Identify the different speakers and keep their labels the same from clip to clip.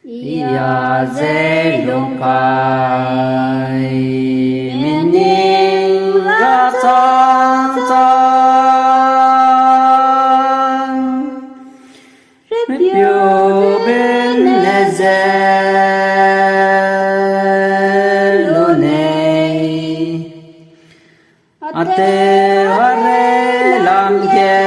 Speaker 1: ya dễ lung cài mình ninh ra chân chân review bên lề dễ luôn này ate vare làm kê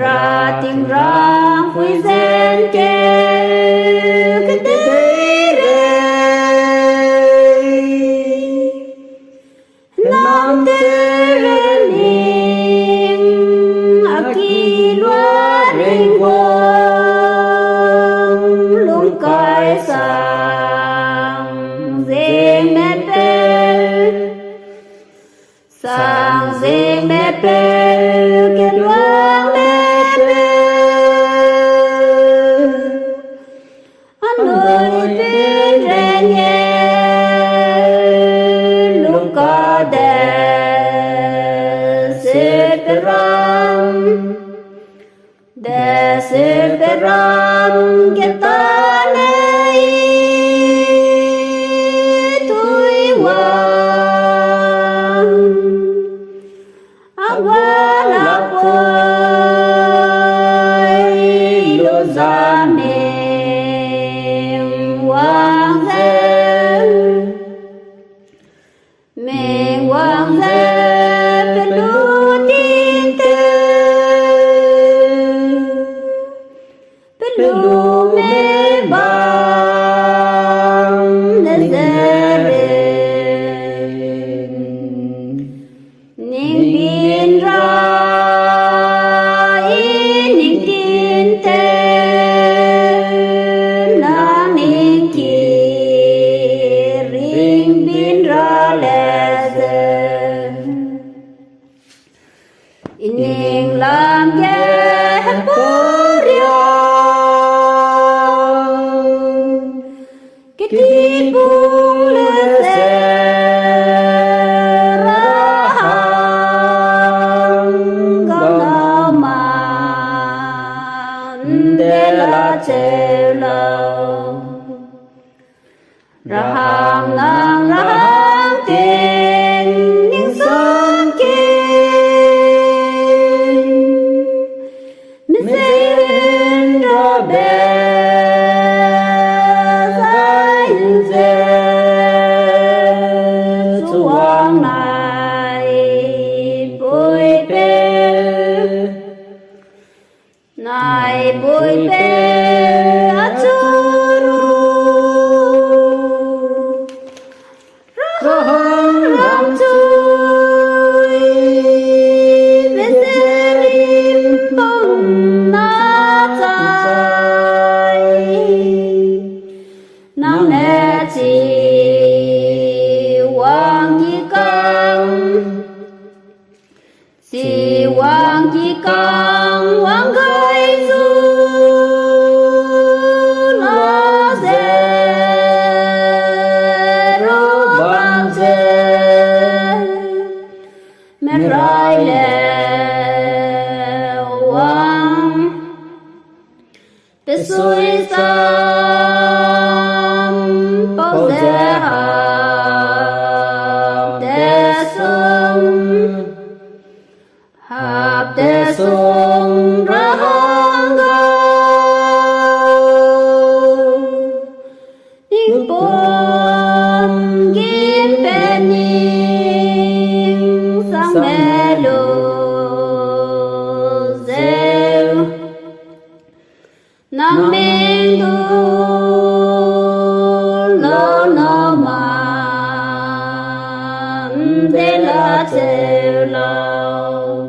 Speaker 1: ra tiếng răng vui rên kêu cái tế rê lòng tế rê linh a kỳ loa rình vông luôn cõi sang dê mẹ bê sang dê mẹ bê cái loa Ram kita nay tui wang agala poi lo zame wang zen me wang zen pelu tinte lu me bang nazarin ning bin ra ning tin te na ning ki ring bin ra lezen ning lam ye rahang nang rahang tin những xuân kinh mình xin ra bè giải dễ xuân này bụi bê
Speaker 2: Chỉ quang chỉ càng quang gây du
Speaker 1: Bế suy sam bố dê hợp đê sung hợp đê sung ra hăng gâu những bốn ghiên bên nhìn sang mê lô rêu nam minh tu lo no ma de la treo lao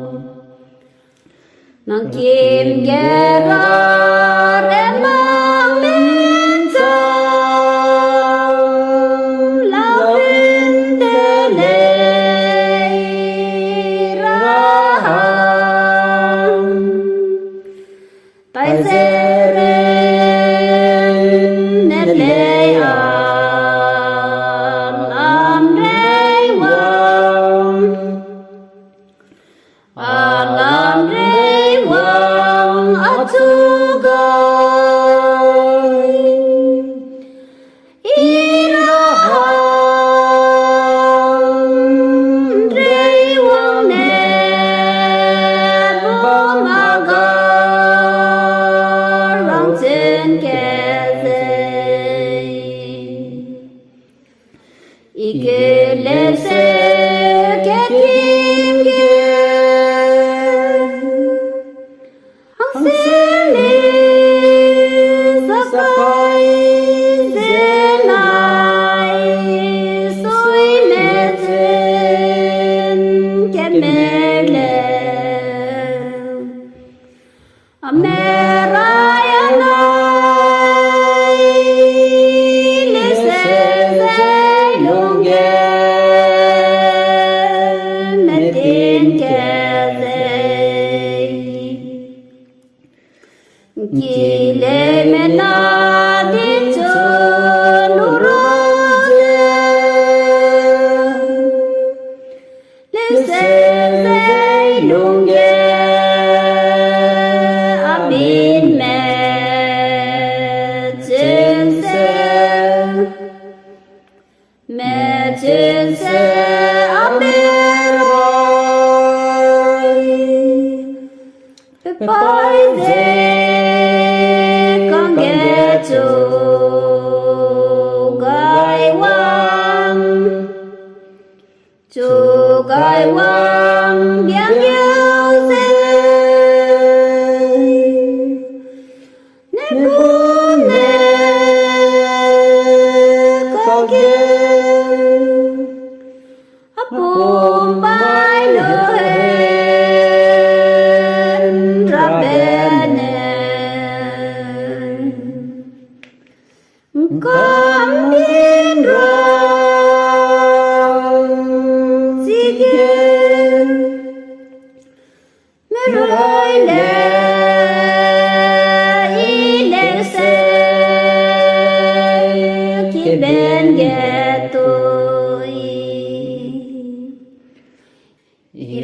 Speaker 1: nàng kim ghé ra để mang minh châu lao viên để lệ ra hàng tại dê rên nét lệ làm rê quang làm rê quang ở chu gơi y ra hàng rê quang nè bố mà gờ rong trên kẻ dây y kê lê xe kết kim kia hăng xe lê sắc khói dê này suối mê trên kết mê lê mẹ rai anai lê xe dây luôn ghé mẹ tin kẻ dây kỳ lê mẹ na đi chơi nụ rô lê xe dây luôn ghé bin mẹ trên xe bên rồi bơi dê con ghé chú gai quang biếng yêu dê nè bún nè con kia ấp bùm bay lửa hên ra bên nè con điên rong gì kia mẹ rơi lệ bên ghé tôi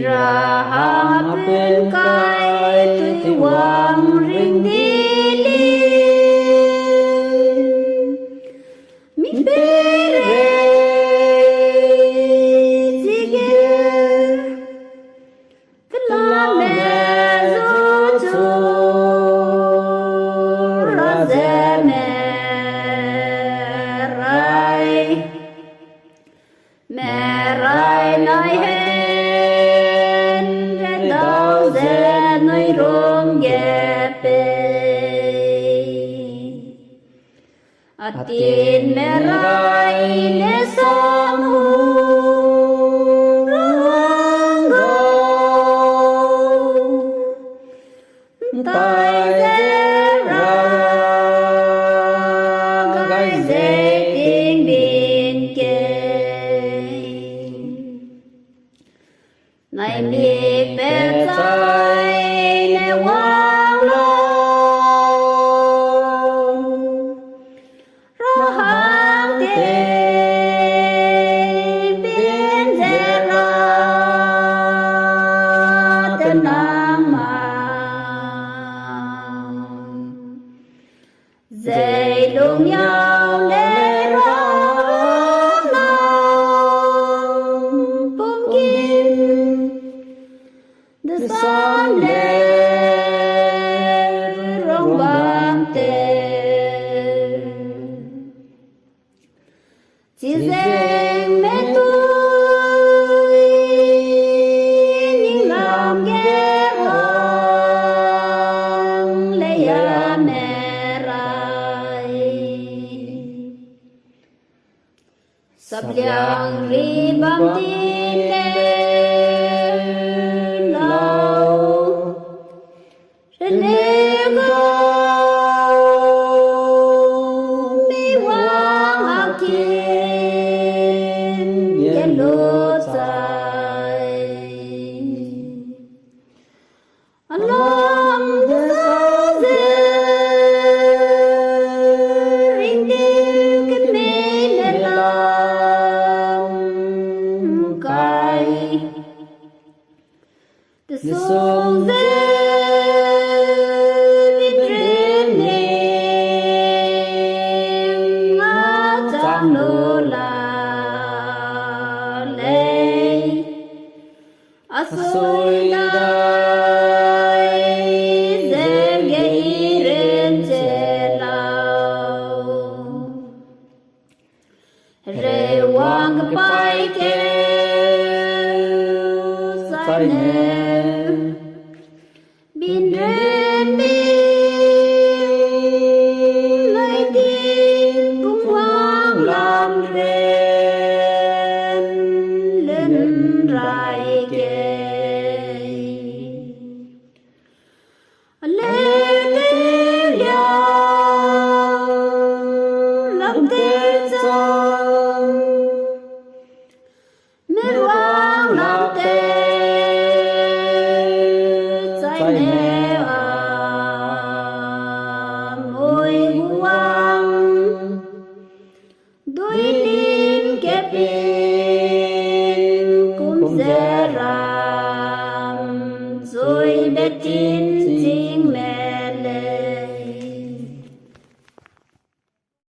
Speaker 1: ra hàng bên cai tôi quăng rình đi mi bê rê gì ghé cứ la mẹ dô chú ra dê mẹ rai nói hên ra đâu dê nói rong ghé bê a tin mẹ rai nè sông hù rong gâu tai dê ra gai dê tiếng biên kê này mi bê trái nè quang long ra hàng tê biên dê ra tên nàng mà dậy đụng nhau để rõ lòng bông kim the sun lên rong băng tê chỉ dành mẹ tôi những lòng ghé lòng lấy mẹ rai sắp liang ri băm tin